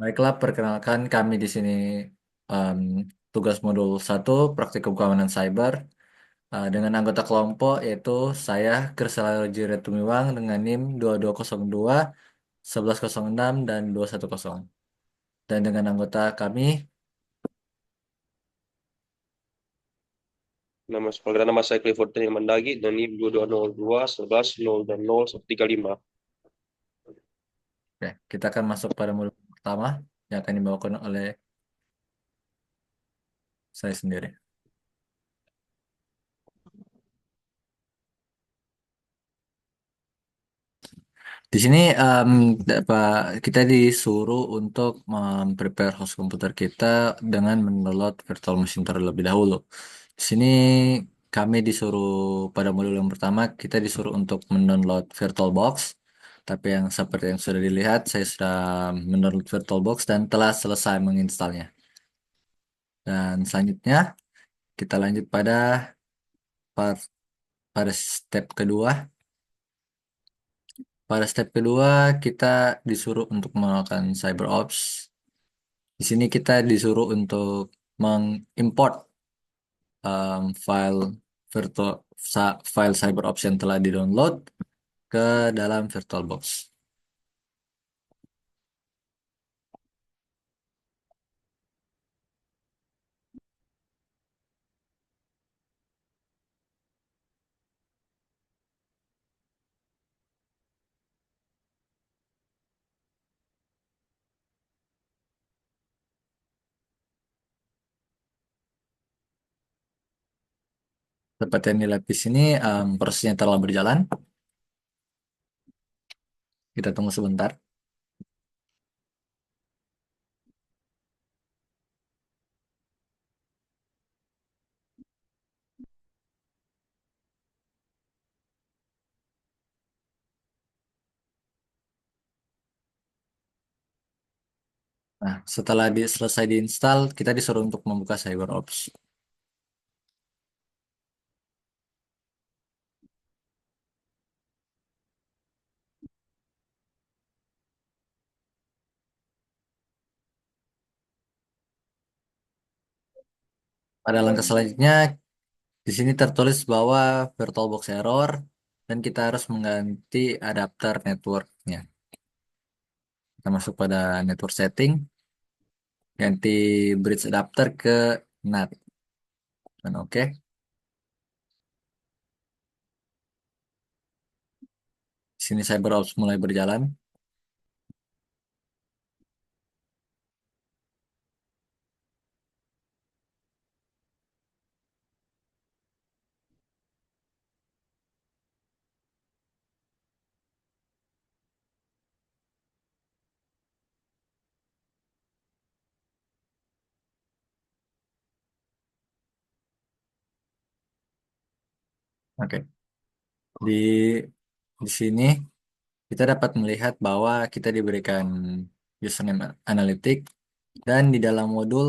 Baiklah, perkenalkan kami di sini em, tugas modul 1 Praktikum Keamanan Cyber dengan anggota kelompok yaitu saya Kersela Rojire Tumiwang dengan NIM 2202, 1106 dan 210. Dan dengan anggota kami Nama saya Clifford Daniel Mandagi dan NIM 2202 11 0 dan 0135. ya, kita akan masuk pada modul pertama yang akan dibawakan oleh saya sendiri. Di sini kita disuruh untuk prepare host komputer kita dengan mendownload virtual machine terlebih dahulu. Di sini kami disuruh pada modul yang pertama kita disuruh untuk mendownload VirtualBox. Tapi yang seperti yang sudah dilihat, saya sudah mendownload VirtualBox dan telah selesai menginstalnya. Dan selanjutnya kita lanjut par- pada step kedua. Pada step kedua kita disuruh untuk melakukan CyberOps. Di sini kita disuruh untuk mengimport file virtual file CyberOps yang telah di-download ke dalam VirtualBox. Seperti yang dilihat di sini, prosesnya telah berjalan. Kita tunggu sebentar. Nah, setelah selesai diinstal, kita disuruh untuk membuka CyberOps. Pada langkah selanjutnya, di sini tertulis bahwa VirtualBox error dan kita harus mengganti adapter networknya. Kita masuk pada network setting, ganti bridge adapter ke NAT. Dan oke, di sini CyberOps mulai berjalan. Oke, di sini kita dapat melihat bahwa kita diberikan username analytic dan di dalam modul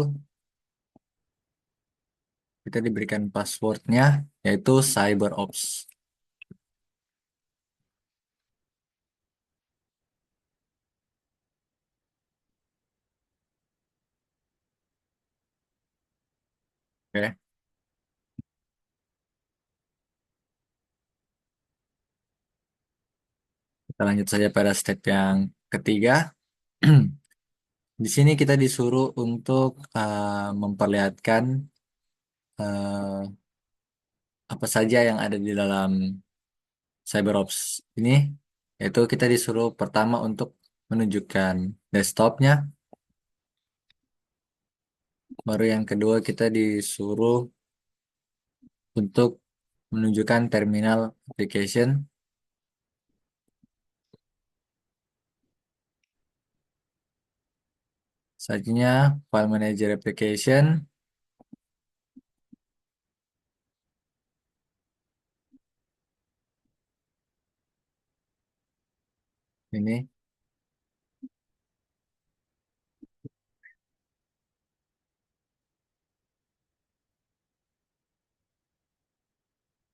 kita diberikan passwordnya yaitu CyberOps. Oke, kita lanjut saja pada step yang ketiga. Di sini kita disuruh untuk memperlihatkan eh, apa saja yang ada di dalam CyberOps ini, yaitu kita disuruh pertama untuk menunjukkan desktopnya, baru yang kedua kita disuruh untuk menunjukkan terminal application, selanjutnya file manager application, ini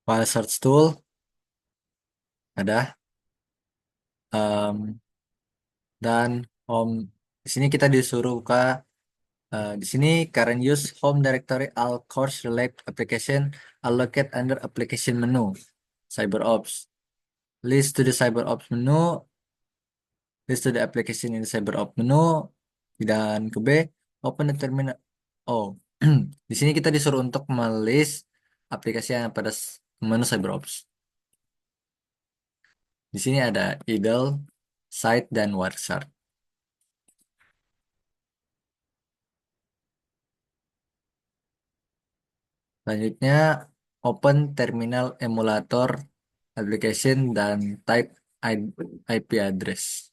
file search tool ada, em, dan home. Di sini kita disuruh buka di sini current use home directory all course relate application allocate under application menu CyberOps. List to the CyberOps menu, list to the application in the CyberOps menu, dan ke B, open the terminal. Oh, di sini kita disuruh untuk melist aplikasi yang pada menu CyberOps. Di sini ada Eagle, Site, dan Wireshark. Selanjutnya, open terminal emulator application dan type IP address.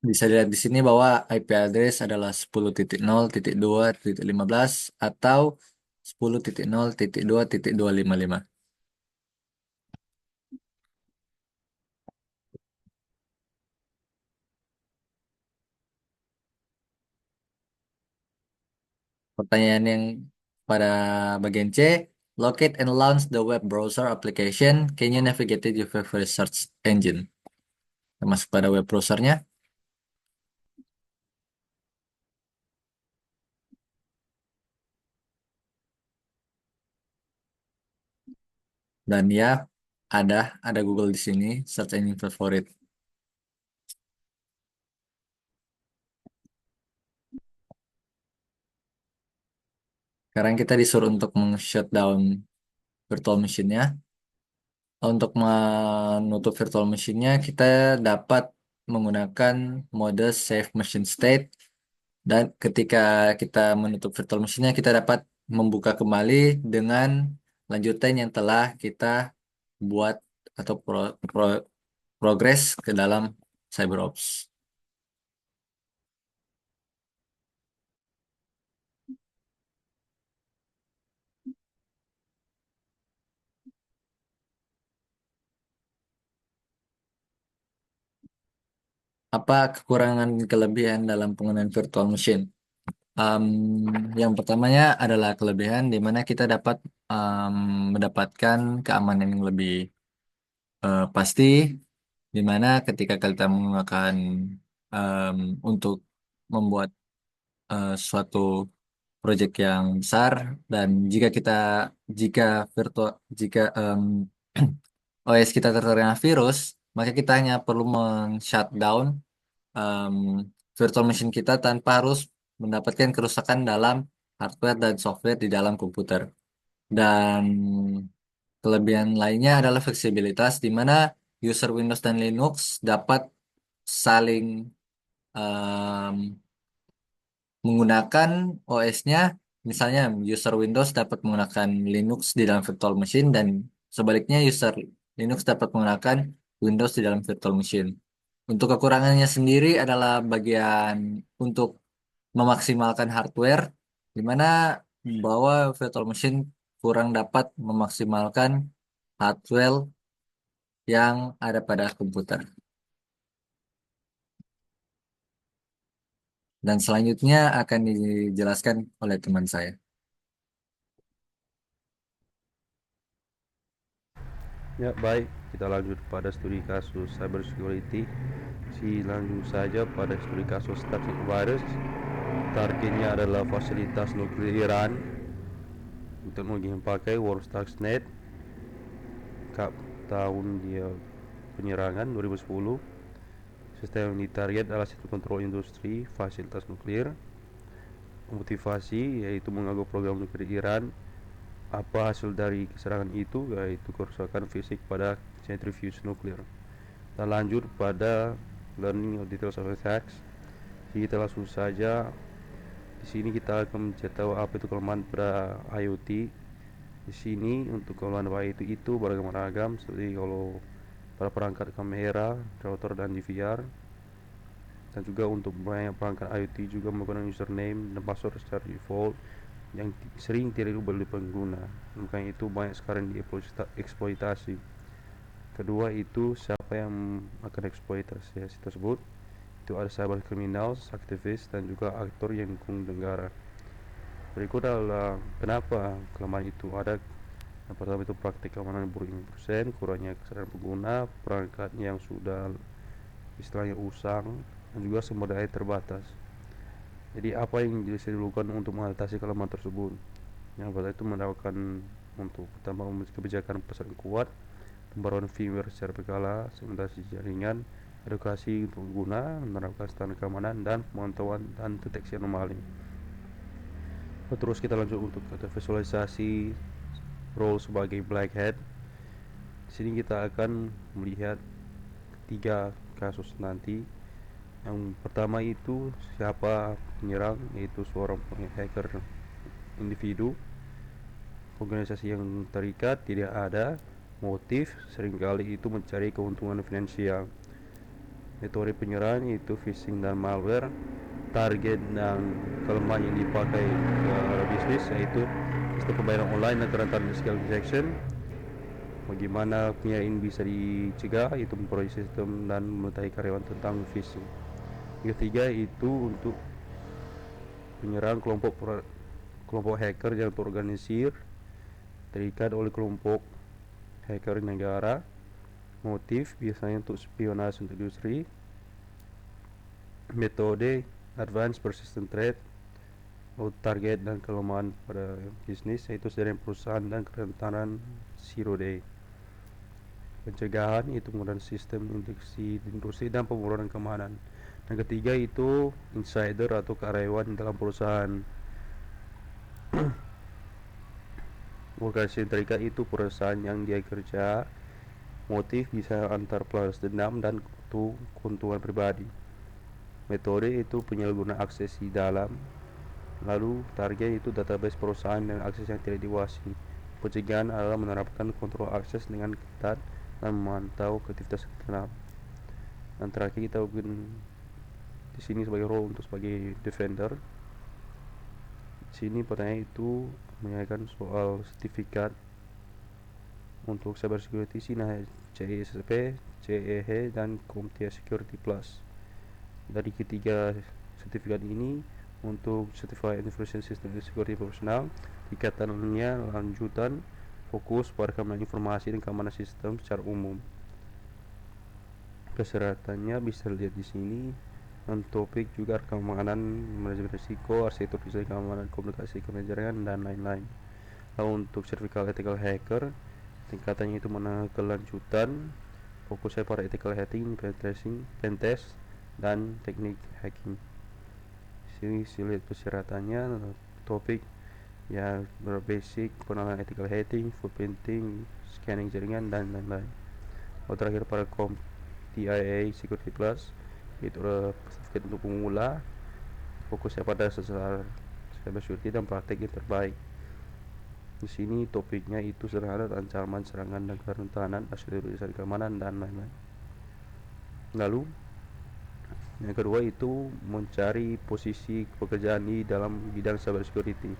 Bisa dilihat di sini bahwa IP address adalah 10.0.2.15 atau 10.0.2.255. Pertanyaan yang pada bagian C, locate and launch the web browser application. Can you navigate your favorite search engine? Kita masuk pada web browsernya dan ya ada Google di sini search engine favorit. Sekarang kita disuruh untuk meng-shutdown virtual machine-nya. Untuk menutup virtual machine-nya, kita dapat menggunakan mode save machine state. Dan ketika kita menutup virtual machine-nya, kita dapat membuka kembali dengan lanjutan yang telah kita buat atau progres ke dalam CyberOps. Apa kekurangan kelebihan dalam penggunaan virtual machine? Em, yang pertamanya adalah kelebihan di mana kita dapat em, mendapatkan keamanan yang lebih pasti, di mana ketika kita menggunakan em, untuk membuat suatu proyek yang besar dan jika virtual jika OS kita terkena virus, maka kita hanya perlu men-shutdown em, virtual machine kita tanpa harus mendapatkan kerusakan dalam hardware dan software di dalam komputer. Dan kelebihan lainnya adalah fleksibilitas di mana user Windows dan Linux dapat saling em, menggunakan OS-nya. Misalnya user Windows dapat menggunakan Linux di dalam virtual machine dan sebaliknya user Linux dapat menggunakan Windows di dalam virtual machine. Untuk kekurangannya sendiri adalah bagian untuk memaksimalkan hardware, di mana bahwa virtual machine kurang dapat memaksimalkan hardware yang ada pada komputer. Dan selanjutnya akan dijelaskan oleh teman saya. Ya, baik. Kita lanjut pada studi kasus cybersecurity. Langsung saja pada studi kasus static virus. Targetnya adalah fasilitas nuklir Iran. Teknologi yang pakai War Stuxnet. Tahun dia penyerangan 2010. Sistem yang ditarget adalah sistem kontrol industri fasilitas nuklir. Motivasi yaitu mengganggu program nuklir Iran. Apa hasil dari serangan itu? Yaitu kerusakan fisik pada centrifuge nuklir. Kita lanjut pada learning of details of attacks. Jadi kita langsung saja di sini kita akan mencari tahu apa itu kelemahan pada IoT. Di sini untuk kelemahan IoT itu beragam-ragam seperti kalau pada perangkat kamera, router dan DVR. Dan juga untuk banyak perangkat IoT juga menggunakan username dan password secara default yang sering tidak oleh pengguna. Makanya itu banyak sekarang dieksploitasi. Kedua itu siapa yang akan eksploitasi tersebut, Itu ada cyber criminals, aktivis, dan juga aktor yang dukung negara. Berikut adalah kenapa kelemahan itu ada. Yang pertama itu praktik keamanan buruk 5%, kurangnya kesadaran pengguna, perangkat yang sudah istilahnya usang, dan juga sumber daya terbatas. Jadi apa yang bisa dilakukan untuk mengatasi kelemahan tersebut? Yang pertama itu menerapkan untuk pertama kebijakan pasaran kuat, pembaruan firmware secara berkala, segmentasi jaringan, edukasi untuk pengguna, menerapkan standar keamanan, dan pemantauan dan deteksi anomali. Terus kita lanjut untuk visualisasi role sebagai black hat. Di sini kita akan melihat 3 kasus nanti. Yang pertama itu siapa penyerang, yaitu seorang hacker individu. Organisasi yang terikat tidak ada. Motif seringkali itu mencari keuntungan finansial. Metode penyerang yaitu phishing dan malware. Target dan kelemahan yang dipakai ke bisnis yaitu sistem pembayaran online dan kerentanan skill injection. Bagaimana penyaring bisa dicegah, itu memproyeksi sistem dan mengetahui karyawan tentang phishing. Yang ketiga itu untuk penyerang kelompok hacker yang terorganisir, terikat oleh kelompok hacker negara. Motif biasanya untuk spionase untuk industri. Metode advanced persistent threat, target dan kelemahan pada bisnis yaitu jaringan perusahaan dan kerentanan zero day. Pencegahan itu menggunakan sistem industri dan pemrograman keamanan. Yang ketiga itu insider atau karyawan dalam perusahaan. Organisasi terikat itu perusahaan yang dia kerja. Motif bisa antar balas dendam dan keuntungan pribadi. Metode itu penyalahgunaan akses di dalam. Lalu target itu database perusahaan dan akses yang tidak diawasi. Pencegahan adalah menerapkan kontrol akses dengan ketat dan memantau aktivitas eksternal. Dan terakhir kita mungkin di sini sebagai role untuk sebagai defender. Di sini pertanyaan itu menanyakan soal sertifikat untuk cyber security sini CISSP, CEH dan CompTIA Security Plus. Dari ketiga sertifikat ini, untuk Certified Information System Security Professional, tingkatannya lanjutan fokus pada keamanan informasi dan keamanan sistem secara umum. Persyaratannya bisa lihat di sini. Dan topik juga keamanan manajemen risiko, arsitektur desain keamanan komunikasi jaringan dan lain-lain. Lalu untuk sertifikat ethical hacker, tingkatannya itu menengah kelanjutan, fokusnya pada ethical hacking, pentest, dan teknik hacking. Sini lihat persyaratannya, topik ya berbasic pengenalan ethical hacking, footprinting, scanning jaringan dan lain-lain. Lalu terakhir pada CompTIA Security Plus, itu sertifikat untuk pemula, fokusnya pada sesuatu cyber security dan praktek yang terbaik. Di sini topiknya itu sederhana, ancaman, serangan dan kerentanan, arsitektur desain keamanan dan lain-lain. Lalu yang kedua itu mencari posisi pekerjaan di dalam bidang cyber security.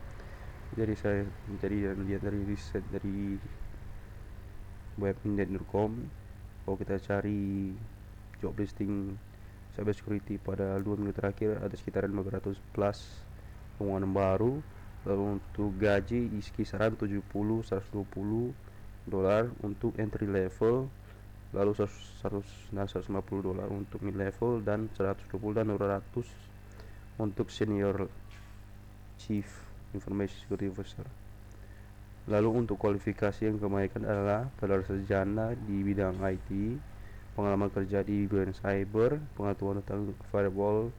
Jadi saya lihat dari riset dari web indeed.com, kalau kita cari job listing cyber security pada 2 minggu terakhir ada sekitar 500 plus lowongan baru. Lalu untuk gaji di kisaran 70-120 dolar untuk entry level, lalu 150 dolar untuk mid level, dan 120 dan 200 untuk senior chief information security officer. Lalu untuk kualifikasi yang kebanyakan adalah gelar sarjana di bidang IT, pengalaman kerja di bidang cyber, pengetahuan tentang firewall,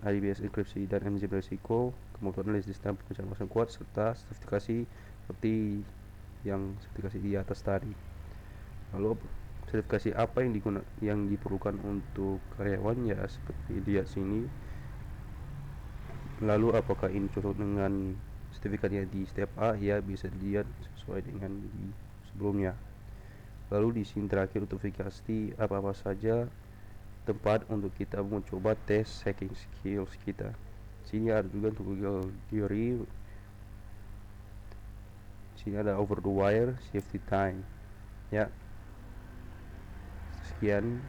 IDS enkripsi dan manajemen risiko, kemampuan analisis sistem pencernaan kuat, serta sertifikasi seperti yang sertifikasi di atas tadi. Lalu sertifikasi apa yang diperlukan untuk karyawan, ya seperti lihat sini. Lalu apakah ini cocok dengan sertifikatnya di step A? Ya, bisa dilihat sesuai dengan di sebelumnya. Lalu di sini terakhir untuk verifikasi apa saja tempat untuk kita mencoba tes hacking skills kita. Sini ada juga untuk Google Theory. Sini ada over the wire, safety time. Ya, sekian